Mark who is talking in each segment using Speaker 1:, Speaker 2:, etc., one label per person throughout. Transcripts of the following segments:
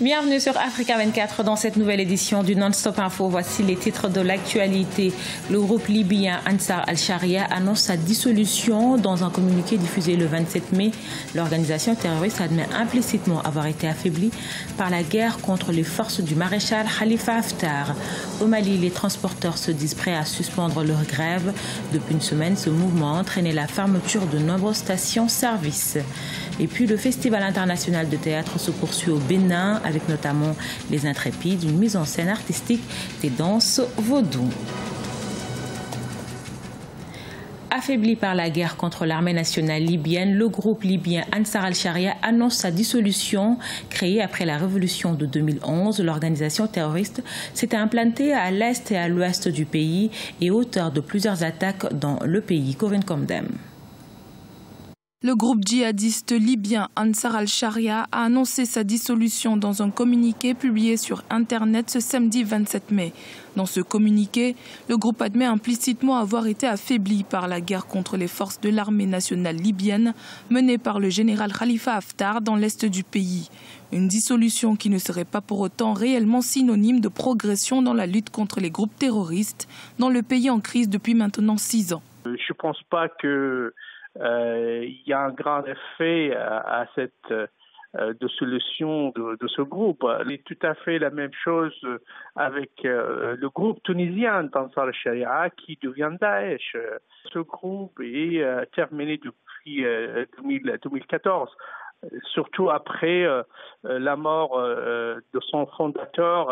Speaker 1: Bienvenue sur Africa 24 dans cette nouvelle édition du Non-Stop Info. Voici les titres de l'actualité. Le groupe libyen Ansar al-Sharia annonce sa dissolution dans un communiqué diffusé le 27 mai. L'organisation terroriste admet implicitement avoir été affaiblie par la guerre contre les forces du maréchal Khalifa Haftar. Au Mali, les transporteurs se disent prêts à suspendre leur grève. Depuis une semaine, ce mouvement a entraîné la fermeture de nombreuses stations-service. Et puis le Festival international de théâtre se poursuit au Bénin avec notamment Les Intrépides, une mise en scène artistique des danses vaudou. Affaibli par la guerre contre l'armée nationale libyenne, le groupe libyen Ansar al-Sharia annonce sa dissolution. Créée après la révolution de 2011, l'organisation terroriste s'était implantée à l'est et à l'ouest du pays et auteur de plusieurs attaques dans le pays. Corinne Comdem.
Speaker 2: Le groupe djihadiste libyen Ansar al-Sharia a annoncé sa dissolution dans un communiqué publié sur Internet ce samedi 27 mai. Dans ce communiqué, le groupe admet implicitement avoir été affaibli par la guerre contre les forces de l'armée nationale libyenne menée par le général Khalifa Haftar dans l'est du pays. Une dissolution qui ne serait pas pour autant réellement synonyme de progression dans la lutte contre les groupes terroristes dans le pays en crise depuis maintenant 6 ans.
Speaker 3: Je ne pense pas que il y a un grand effet à cette dissolution de ce groupe. Il est tout à fait la même chose avec le groupe tunisien Ansar al-Sharia qui devient Daesh. Ce groupe est terminé depuis 2014. Surtout après la mort de son fondateur,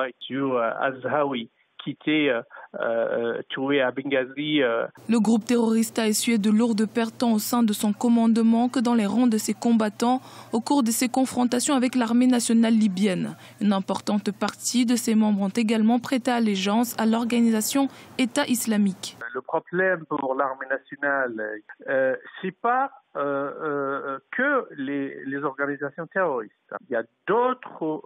Speaker 3: Azhawi, qui était tué à Benghazi.
Speaker 2: Le groupe terroriste a essuyé de lourdes pertes tant au sein de son commandement que dans les rangs de ses combattants au cours de ses confrontations avec l'armée nationale libyenne. Une importante partie de ses membres ont également prêté allégeance à l'organisation État islamique.
Speaker 3: Le problème pour l'armée nationale, c'est pas que les organisations terroristes. Il y a d'autres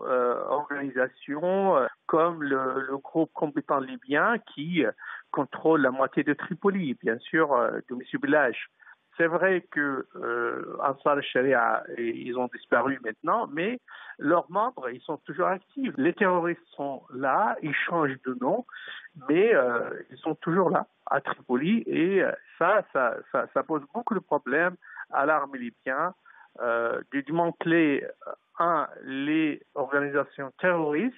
Speaker 3: organisations comme le groupe compétent libyen qui contrôle la moitié de Tripoli, bien sûr, de M. Belage. C'est vrai que Ansar al-Sharia, ils ont disparu maintenant, mais leurs membres, ils sont toujours actifs. Les terroristes sont là, ils changent de nom, mais ils sont toujours là, à Tripoli, et ça pose beaucoup de problèmes à l'armée libyenne de démanteler, les organisations terroristes,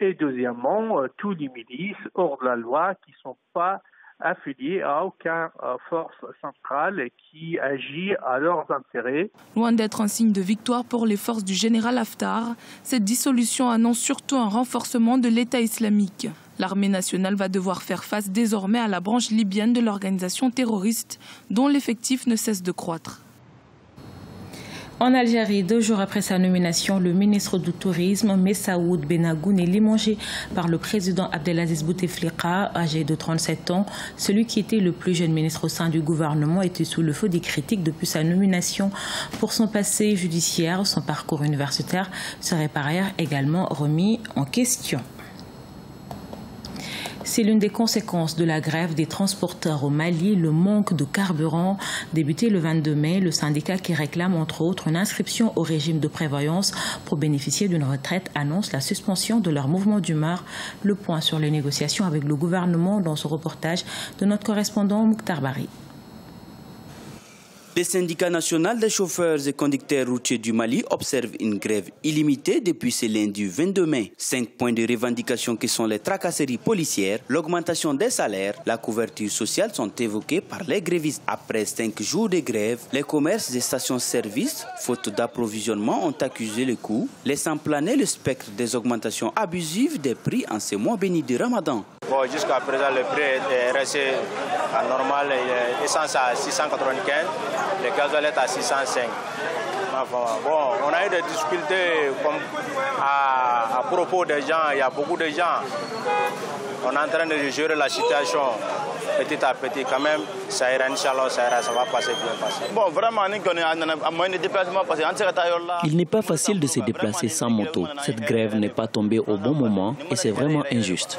Speaker 3: et deuxièmement, tous les milices hors de la loi qui ne sont pas affiliés à aucune force centrale qui agit à leurs intérêts.
Speaker 2: Loin d'être un signe de victoire pour les forces du général Haftar, cette dissolution annonce surtout un renforcement de l'État islamique. L'armée nationale va devoir faire face désormais à la branche libyenne de l'organisation terroriste, dont l'effectif ne cesse de croître.
Speaker 1: En Algérie, 2 jours après sa nomination, le ministre du Tourisme, Messaoud Benagoun, est limogé par le président Abdelaziz Bouteflika, âgé de 37 ans. Celui qui était le plus jeune ministre au sein du gouvernement était sous le feu des critiques depuis sa nomination. Pour son passé judiciaire, son parcours universitaire serait par ailleurs également remis en question. C'est l'une des conséquences de la grève des transporteurs au Mali, le manque de carburant. Débuté le 22 mai, le syndicat qui réclame entre autres une inscription au régime de prévoyance pour bénéficier d'une retraite annonce la suspension de leur mouvement d'humeur. Le point sur les négociations avec le gouvernement dans ce reportage de notre correspondant Mokhtar Bari.
Speaker 4: Le syndicat national des chauffeurs et conducteurs routiers du Mali observe une grève illimitée depuis ce lundi 22 mai. 5 points de revendication qui sont les tracasseries policières, l'augmentation des salaires, la couverture sociale sont évoqués par les grévistes. Après 5 jours de grève, les commerces et stations-service, faute d'approvisionnement, ont accusé le coût, laissant planer le spectre des augmentations abusives des prix en ces mois bénis du Ramadan.
Speaker 5: Bon, jusqu'à présent, le prix est resté normal. L'essence à 695, le gasoil est à 605. Bon, on a eu des difficultés comme à propos des gens, il y a beaucoup de gens. On est en train de gérer la situation petit à petit. Quand même, ça ira, Inch'Allah, ça va passer bien passer. Bon, vraiment,
Speaker 4: il n'est pas facile de se déplacer sans moto. Cette grève n'est pas tombée au bon moment et c'est vraiment injuste.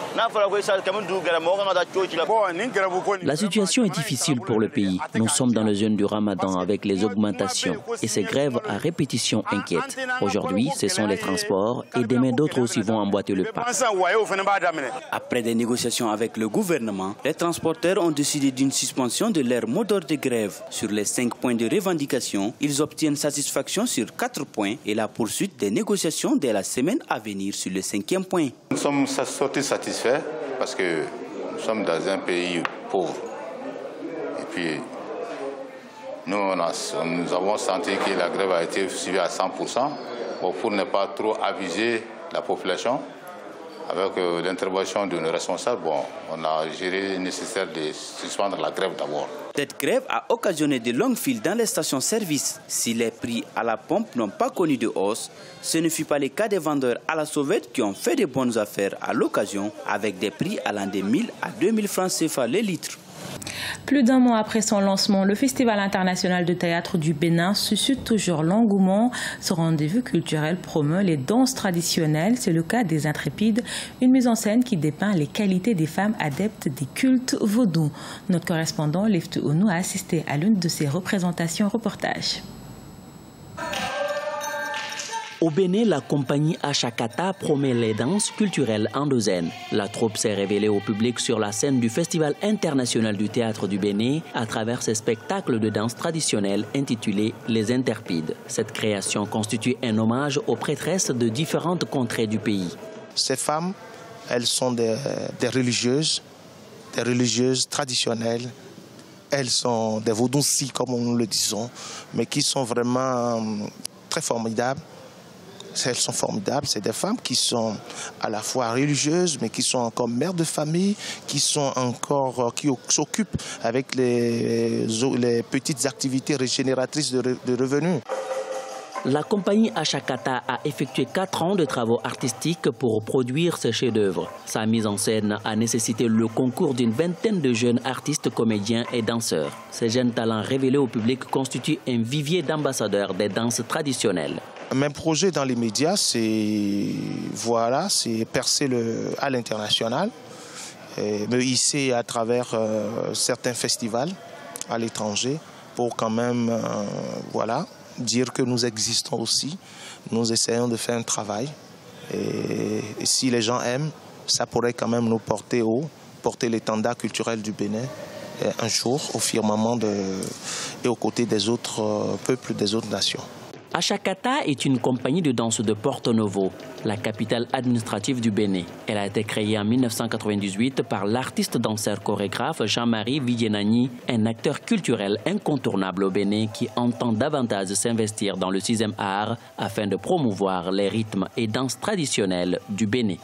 Speaker 4: La situation est difficile pour le pays. Nous sommes dans le jeûne du Ramadan avec les augmentations et ces grèves à répétition inquiètent. Aujourd'hui, ce sont les transports et demain d'autres aussi vont emboîter le pas. Après des négociations avec le gouvernement, les transporteurs ont décidé d'une suspension de leur mot d'ordre de grève. Sur les 5 points de revendication, ils obtiennent satisfaction sur 4 points et la poursuite des négociations dès la semaine à venir sur le 5e point.
Speaker 6: Nous sommes sortis satisfaits parce que nous sommes dans un pays pauvre. Et puis, nous avons senti que la grève a été suivie à 100%. Bon, pour ne pas trop abuser la population, avec l'intervention de nos responsables, on a géré nécessaire de suspendre la grève d'abord.
Speaker 4: Cette grève a occasionné de longues files dans les stations-service. Si les prix à la pompe n'ont pas connu de hausse, ce ne fut pas le cas des vendeurs à la sauvette qui ont fait de bonnes affaires à l'occasion, avec des prix allant de 1000 à 2000 francs CFA le litre.
Speaker 1: Plus d'un mois après son lancement, le Festival international de théâtre du Bénin suscite toujours l'engouement. Ce rendez-vous culturel promeut les danses traditionnelles. C'est le cas des Intrépides, une mise en scène qui dépeint les qualités des femmes adeptes des cultes vaudous. Notre correspondant Leftu Onu a assisté à l'une de ces représentations. Reportage.
Speaker 4: Au Bénin, la compagnie Achakata promet les danses culturelles endogènes. La troupe s'est révélée au public sur la scène du Festival international du théâtre du Bénin à travers ses spectacles de danse traditionnelle intitulés Les Interpides. Cette création constitue un hommage aux prêtresses de différentes contrées du pays.
Speaker 7: Ces femmes, elles sont des religieuses traditionnelles. Elles sont des vaudoucis, comme nous le disons, mais qui sont vraiment très formidables. Elles sont formidables, c'est des femmes qui sont à la fois religieuses, mais qui sont encore mères de famille, qui s'occupent avec les petites activités régénératrices de revenus.
Speaker 4: La compagnie Achakata a effectué 4 ans de travaux artistiques pour produire ce chef-d'œuvre. Sa mise en scène a nécessité le concours d'une vingtaine de jeunes artistes, comédiens et danseurs. Ces jeunes talents révélés au public constituent un vivier d'ambassadeurs des danses traditionnelles.
Speaker 7: Mes projets dans les médias, c'est percer à l'international, me hisser à travers certains festivals à l'étranger pour quand même dire que nous existons aussi. Nous essayons de faire un travail et si les gens aiment, ça pourrait quand même nous porter haut, porter l'étendard culturel du Bénin un jour au firmament et aux côtés des autres peuples, des autres nations.
Speaker 4: Achakata est une compagnie de danse de Porto Novo, la capitale administrative du Bénin. Elle a été créée en 1998 par l'artiste danseur chorégraphe Jean-Marie Vidienani, un acteur culturel incontournable au Bénin qui entend davantage s'investir dans le 6e art afin de promouvoir les rythmes et danses traditionnelles du Bénin.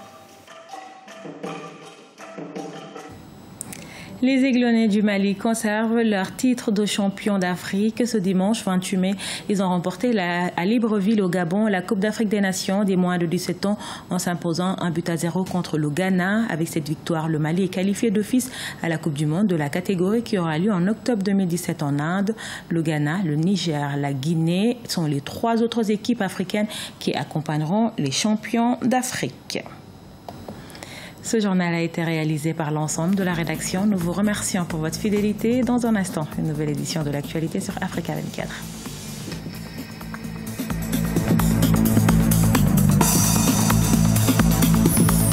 Speaker 1: Les Aiglonnets du Mali conservent leur titre de champion d'Afrique. Ce dimanche 28 mai, ils ont remporté à Libreville au Gabon la Coupe d'Afrique des Nations des moins de 17 ans en s'imposant 1-0 contre le Ghana. Avec cette victoire, le Mali est qualifié d'office à la Coupe du Monde de la catégorie qui aura lieu en octobre 2017 en Inde. Le Ghana, le Niger, la Guinée sont les 3 autres équipes africaines qui accompagneront les champions d'Afrique. Ce journal a été réalisé par l'ensemble de la rédaction. Nous vous remercions pour votre fidélité. Dans un instant, une nouvelle édition de l'actualité sur Africa 24.